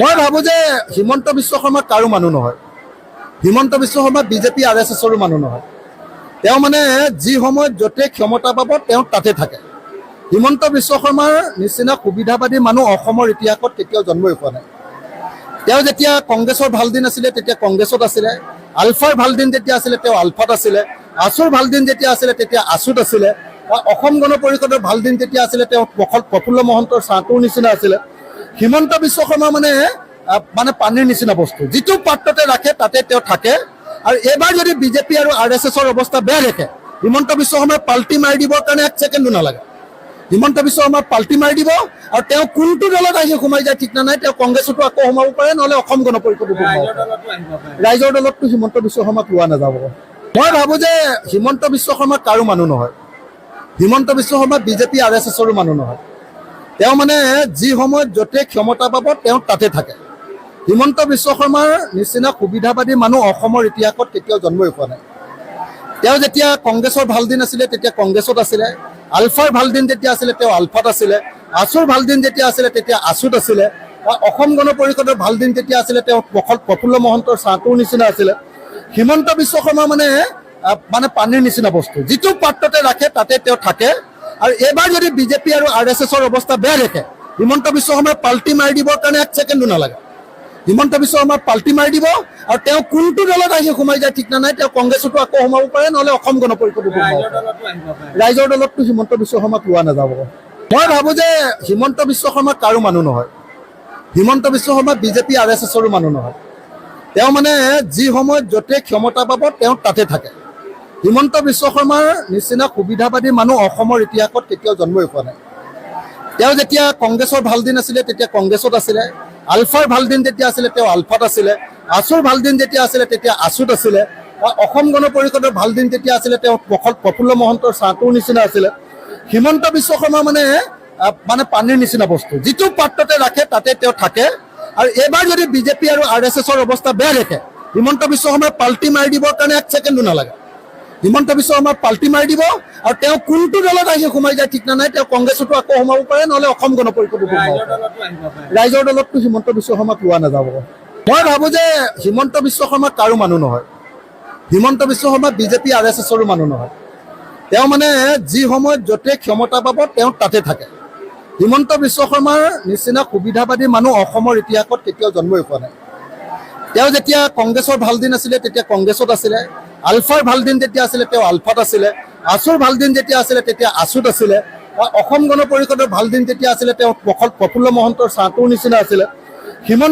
মই ভাবো যে হিমন্ত বিশ্ব শৰ্মা কাৰো মানুহ নহয়। হিমন্ত বিশ্ব শৰ্মা বিজেপি RSSৰো মানুহ নহয়। তেওঁ মানে যি সময়ত য'তে ক্ষমতা পাব তেওঁ তাতে থাকে। হিমন্ত বিশ্ব শৰ্মাৰ নিচিনা সুবিধাবাদী মানুহ অসমৰ ইতিহাসত কেতিয়াও জন্মই হোৱা নাই। তেওঁ যেতিয়া কংগ্ৰেছৰ ভাল দিন আছিলে তেতিয়া কংগ্ৰেছত আছিলে, আলফাৰ ভাল দিন যেতিয়া আছিলে তেওঁ আলফাত আছিলে, আছুৰ ভাল দিন যেতিয়া আছিলে তেতিয়া আছুত আছিলে, অসম গণ পৰিষদৰ ভাল দিন যেতিয়া আছিলে তেওঁ প্ৰফুল্ল মহন্তৰ ছাঁটোৰ নিচিনা আছিলে। হিমন্ত বিশ্ব শৰ্মা মানে পানীৰ নিচিনা বস্তু, যিটো পাত্ৰতে ৰাখে তাতে তেওঁ থাকে। আৰু এইবাৰ যদি বিজেপি আৰু RSSৰ অৱস্থা বেয়া দেখে, হিমন্ত বিশ্ব শৰ্মাই পাল্টি মাৰি দিবৰ কাৰণে 1 ছেকেণ্ডো নালাগে। হিমন্ত বিশ্ব শৰ্মাই পাল্টি মাৰি দিব আৰু তেওঁ কোনটো দলত আহি সোমাই যায় ঠিক নাই। তেওঁ কংগ্ৰেছতো আকৌ সোমাব পাৰে, নহ'লে অসম গণ পৰিষদতো সোমাব পাৰে। ৰাইজৰ দলততো হিমন্ত বিশ্ব শৰ্মাক লোৱা নাযাব। মই ভাবো যে হিমন্ত বিশ্ব শৰ্মা কাৰো মানুহ নহয়। হিমন্ত বিশ্ব শৰ্মা বিজেপি RSSৰো মানুহ নহয়। তেওঁ মানে যি সময়ত য'তে ক্ষমতা পাব তেওঁ তাতে থাকে। হিমন্ত বিশ্ব শৰ্মাৰ নিচিনা সুবিধাবাদী মানুহ অসমৰ ইতিহাসত কেতিয়াও জন্মই হোৱা নাই। তেওঁ যেতিয়া কংগ্ৰেছৰ ভাল দিন আছিলে তেতিয়া কংগ্ৰেছত আছিলে, আলফাৰ ভাল দিন যেতিয়া আছিলে তেওঁ আলফাত আছিলে, আছুৰ ভাল দিন যেতিয়া আছিলে তেতিয়া আছুত আছিলে, অসম গণ পৰিষদৰ ভাল দিন যেতিয়া আছিলে তেওঁ প্ৰফুল্ল মহন্তৰ ছাঁটোৰ নিচিনা আছিলে। হিমন্ত বিশ্ব শৰ্মা মানে পানীৰ নিচিনা বস্তু, যিটো পাত্ৰতে ৰাখে তাতে তেওঁ থাকে। আৰু এইবাৰ যদি বিজেপি আৰু RSSৰ অৱস্থা বেয়া দেখে, হিমন্ত বিশ্ব শৰ্মাই পাল্টি মাৰি দিবৰ কাৰণে 1 ছেকেণ্ডো নালাগে। হিমন্ত বিশ্ব শৰ্মাই পাল্টি মাৰি দিব আৰু তেওঁ কোনটো দলত আহি সোমাই যায় ঠিক নাই। তেওঁ কংগ্ৰেছতো আকৌ সোমাব পাৰে, নহ'লে অসম গণ পৰিষদতো সোমাব পাৰে। ৰাইজৰ দলততো হিমন্ত বিশ্ব শৰ্মাক লোৱা নাযাব। মই ভাবো যে হিমন্ত বিশ্ব শৰ্মা কাৰো মানুহ নহয়। হিমন্ত বিশ্ব শৰ্মা বিজেপি RSSৰো মানুহ নহয়। তেওঁ মানে যি সময়ত য'তে ক্ষমতা পাব তেওঁ তাতে থাকে। হিমন্ত বিশ্ব শৰ্মাৰ নিচিনা সুবিধাবাদী মানুহ অসমৰ ইতিহাসত কেতিয়াও জন্মই হোৱা নাই। তেওঁ যেতিয়া কংগ্ৰেছৰ ভাল দিন আছিলে তেতিয়া কংগ্ৰেছত আছিলে, আলফাৰ ভাল দিন যেতিয়া আছিলে তেওঁ আলফাত আছিলে, আছুৰ ভাল দিন যেতিয়া আছিলে তেতিয়া আছুত আছিলে, অসম গণ পৰিষদৰ ভাল দিন যেতিয়া আছিলে তেওঁ প্ৰফুল্ল মহন্তৰ ছাঁটোৰ নিচিনা আছিলে। হিমন্ত বিশ্ব শৰ্মা মানে পানীৰ নিচিনা বস্তু, যিটো পাত্ৰতে ৰাখে তাতে তেওঁ থাকে। আৰু এইবাৰ যদি বিজেপি আৰু RSSৰ অৱস্থা বেয়া দেখে, হিমন্ত বিশ্ব শৰ্মাই পাল্টি মাৰি দিবৰ কাৰণে 1 ছেকেণ্ডো নালাগে। হিমন্ত বিশ্ব শৰ্মাই পাল্টি মাৰি দিব আৰু তেওঁ কোনটো দলত আহি সোমাই যায় ঠিক নাই। তেওঁ কংগ্ৰেছতো আকৌ সোমাব পাৰে, নহ'লে অসম গণ পৰিষদতো সোমাব পাৰে। ৰাইজৰ দলততো হিমন্ত বিশ্ব শৰ্মাক লোৱা নাযাব। মই ভাবো যে হিমন্ত বিশ্ব শৰ্মা কাৰো মানুহ নহয়। হিমন্ত বিশ্ব শৰ্মা বিজেপি RSSৰো মানুহ নহয়। তেওঁ মানে যি সময়ত য'তে ক্ষমতা পাব তেওঁ তাতে থাকে। হিমন্ত বিশ্ব শৰ্মাৰ নিচিনা সুবিধাবাদী মানুহ অসমৰ ইতিহাসত কেতিয়াও জন্মই হোৱা নাই। তেওঁ যেতিয়া কংগ্ৰেছৰ ভাল দিন আছিলে তেতিয়া কংগ্ৰেছত আছিলে, আলফাৰ ভাল দিন যেতিয়া আছিলে তেওঁ আলফাত আছিলে, আছুৰ ভাল দিন যেতিয়া আছিলে তেতিয়া আছুত আছিলে, অসম গণ পৰিষদৰ ভাল দিন যেতিয়া আছিলে তেওঁ প্ৰফুল্ল মহন্তৰ ছাঁটোৰ নিচিনা আছিলে।